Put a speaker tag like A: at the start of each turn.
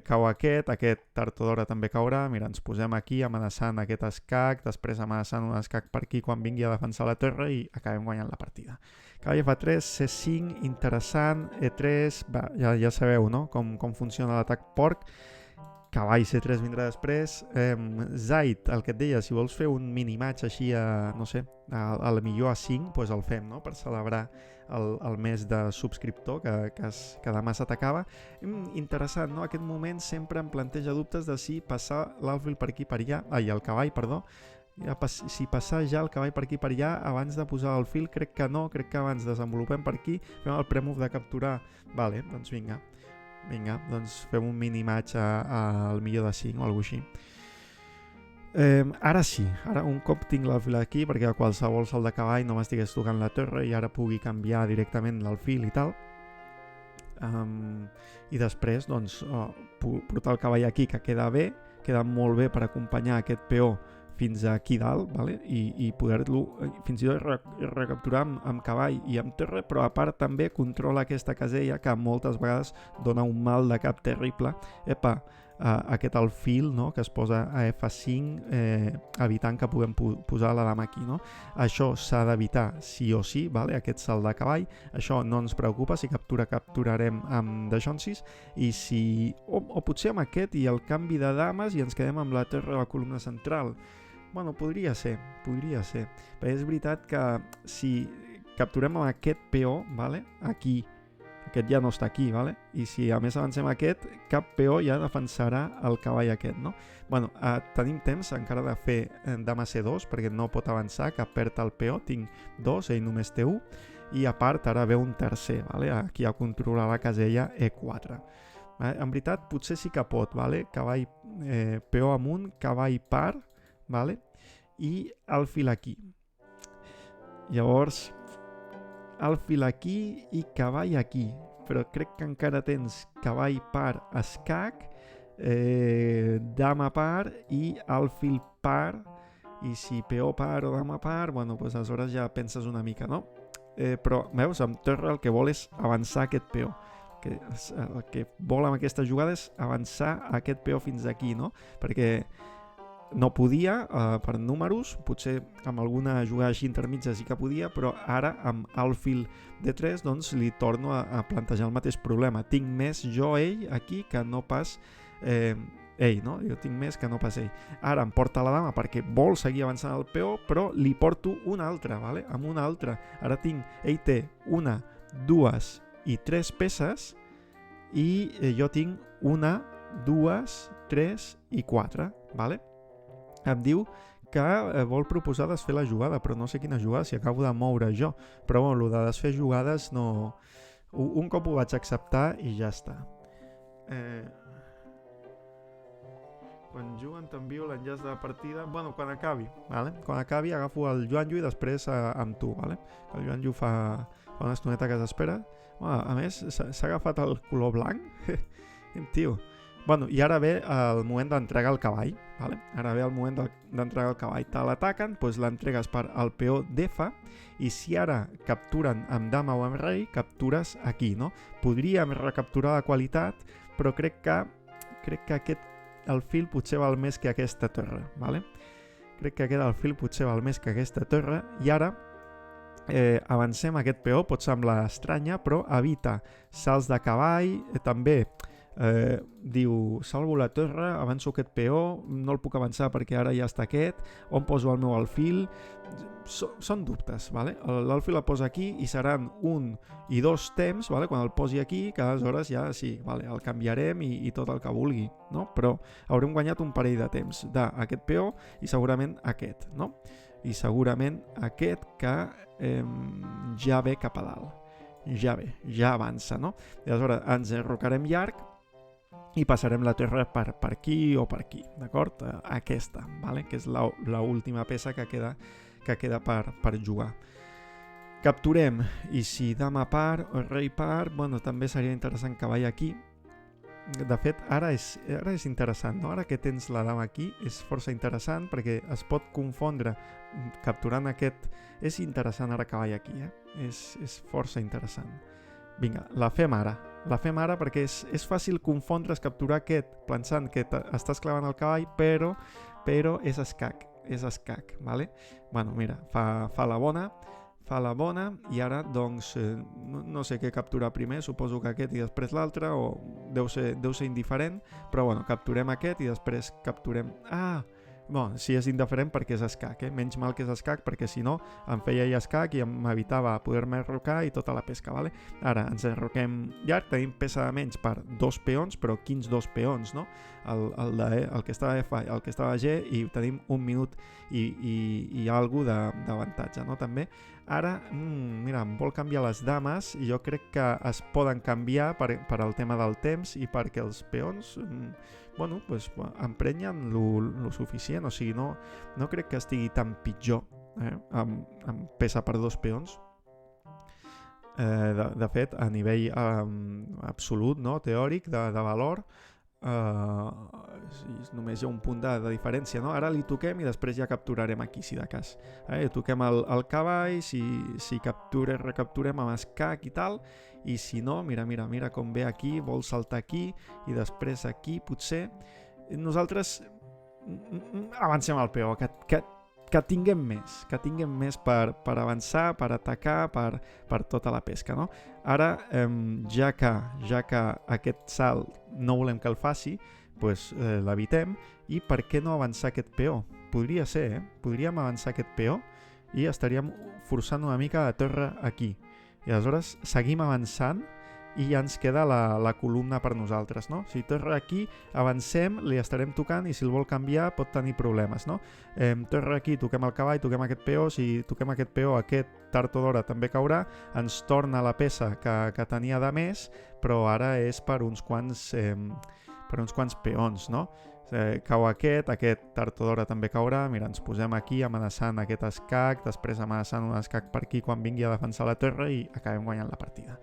A: Cau aquest tard o d'hora també caurà, mira, ens posem aquí amenaçant aquest escac, després amenaçant un escac per aquí quan vingui a defensar la torre i acabem guanyant la partida. Cavall F3, C5, interessant, E3, ja sabeu, no?, com funciona l'atac porc. Cavall C3 vindrà després. Zaid, el que et deia, si vols fer un minimatch així no sé, a la millor A5, doncs el fem, no?, per celebrar el mes de subscriptor que demà s'atacava. Interessant, no?, aquest moment sempre em planteja dubtes de si passar l'alfil per aquí per allà, el cavall, perdó, si passar ja el cavall per aquí per allà abans de posar el fil, crec que no, crec que abans desenvolupem per aquí, fem el premove de capturar. Vale, doncs vinga, doncs fem un minimatch al millor de 5 o alguna cosa així. Ara sí, ara un cop tinc l'alfil aquí, perquè a qualsevol salt de cavall no m'estigués tocant la torre i ara pugui canviar directament l'alfil i tal. I després, doncs, portar el cavall aquí, que queda bé, queda molt bé per acompanyar aquest peó fins aquí dalt, vale? I poder-lo fins i tot recapturar amb cavall i amb torre, però a part també controla aquesta casella que moltes vegades dona un mal de cap terrible. Aquest alfil, no?, que es posa a F5 evitant que puguem posar la dama aquí, no? Això s'ha d'evitar sí o sí, vale? Aquest salt de cavall, això no ens preocupa, si capturarem amb de Jonsis, i si o potser amb aquest i el canvi de dames i ens quedem amb la torre a la columna central. Bueno, podria ser, però és veritat que si capturem amb aquest peó, vale? Aquí, aquest ja no està aquí, vale? I si a més avancem aquest, cap peó ja defensarà el cavall aquest, no? Bueno, tenim temps encara de fer dama C2, perquè no pot avançar, que perd el peó, tinc 2, ell només té 1, i a part ara ve un tercer, vale? Aquí a controlar la casella E4. En veritat, potser sí que pot, vale? Cavall, peó amunt, cavall par, vale? I alfil aquí. Llavors, alfil aquí i cavall aquí, però crec que encara tens cavall par escac, dama par i alfil par, i si peó par o dama par, bueno, doncs aleshores ja penses una mica, no? Però, veus, amb torre el que vol és avançar aquest peó. El que vol amb aquesta jugada és avançar aquest peó fins aquí, no? Perquè no podia, per números, potser amb alguna jugada així intermitja sí que podia, però ara amb alfil D3 doncs li torno a plantejar el mateix problema. Tinc més jo ell aquí que no pas ell, no? Jo tinc més que no pas ell. Ara em porta la dama perquè vol seguir avançant el peó, però li porto una altra, vale? Amb una altra. Ara ell té 1, 2 i 3 peces i jo tinc 1, 2, 3 i 4, vale? Em diu que vol proposar desfer la jugada, però no sé quina jugada, si acabo de moure jo. Però bueno, el de desfer jugades no... Un cop ho vaig acceptar i ja està. Quan juguen t'envio l'enllaç de la partida... Bueno, quan acabi, vale? Quan acabi agafo el Joanjo i després amb tu, vale? El Joanjo fa una estoneta que s'espera. A més, s'ha agafat el color blanc. Tio... Bueno, i ara ve el moment d'entregar el cavall, vale? Ara ve el moment d'entregar el cavall. Te l'ataquen, doncs l'entregues per al peó d'F, i si ara capturen amb dama o amb rei, captures aquí, no? Podríem recapturar la qualitat, però crec que aquest alfil potser val més que aquesta torre, vale? Crec que aquest alfil potser val més que aquesta torre, i ara avancem aquest peó, pot semblar estranya, però evita salts de cavall, també... diu, salvo la torre, avanço aquest peó, no el puc avançar perquè ara ja està aquest, on poso el meu alfil, són dubtes, vale? L'alfil el posa aquí i seran 1 i 2 temps, vale? Quan el posi aquí, que aleshores ja sí, vale, el canviarem i tot el que vulgui, no? Però haurem guanyat un parell de temps d'aquest peó i segurament aquest, no? I segurament aquest que ja ve cap a dalt, ja avança, no? I aleshores ens enrocarem llarg i passarem la torre per aquí o per aquí, d'acord? Aquesta, vale? Que és l'última peça que queda per jugar. Capturem, i si dama par o rei par, bueno, també seria interessant cavall aquí. De fet, ara és interessant, no? Ara que tens la dama aquí, és força interessant perquè es pot confondre capturant aquest... És interessant ara cavall aquí, és força interessant. Vinga, la fem ara. La fem ara perquè és fàcil confondre's, capturar aquest pensant que estàs clavant el cavall, però és escac, vale? Bueno, mira, fa la bona i ara, doncs, no sé què capturar primer, suposo que aquest i després l'altre, o deu ser indiferent, però bueno, capturem aquest i després capturem... Bon, sí, és indiferent perquè és escac, menys mal que és escac, perquè si no em feia ja escac i m'evitava poder-me enrocar i tota la pesca, vale? Ara ens enroquem llarg, tenim peça de menys per 2 peons, però quins 2 peons, no? El que estava a F, el que estava a G, i tenim 1 minut i algo d'avantatge, no? També. Ara, mira, em vol canviar les dames i jo crec que es poden canviar per al tema del temps i perquè els peons... bueno, pues, emprenyen lo suficient, o sigui, no crec que estigui tan pitjor amb peça per 2 peons. De fet, a nivell absolut, no? Teòric, de valor, només hi ha un punt de diferència, no? Ara li toquem i després ja capturarem aquí, si de cas. Toquem el cavall, si recapturem amb escac i tal, i si no, mira com ve aquí, vol saltar aquí i després aquí, potser nosaltres avancem al peó, que tinguem més per avançar, per atacar, per tota la pesca, no? Ara, ja que aquest salt no volem que el faci, pues, l'evitem, i per què no avançar aquest peó? Podria ser, podríem avançar aquest peó i estaríem forçant una mica la torre aquí. I aleshores seguim avançant i ja ens queda la columna per nosaltres, no? Si torre aquí, avancem, li estarem tocant i si el vol canviar pot tenir problemes, no? Torre aquí, toquem el cavall, toquem aquest peó, si toquem aquest peó, aquest tard o d'hora també caurà, ens torna la peça que tenia de més, però ara és per uns quants peons, no? Cau aquest tard o d'hora també caurà, mira, ens posem aquí amenaçant aquest escac, després amenaçant un escac per aquí quan vingui a defensar la torre i acabem guanyant la partida.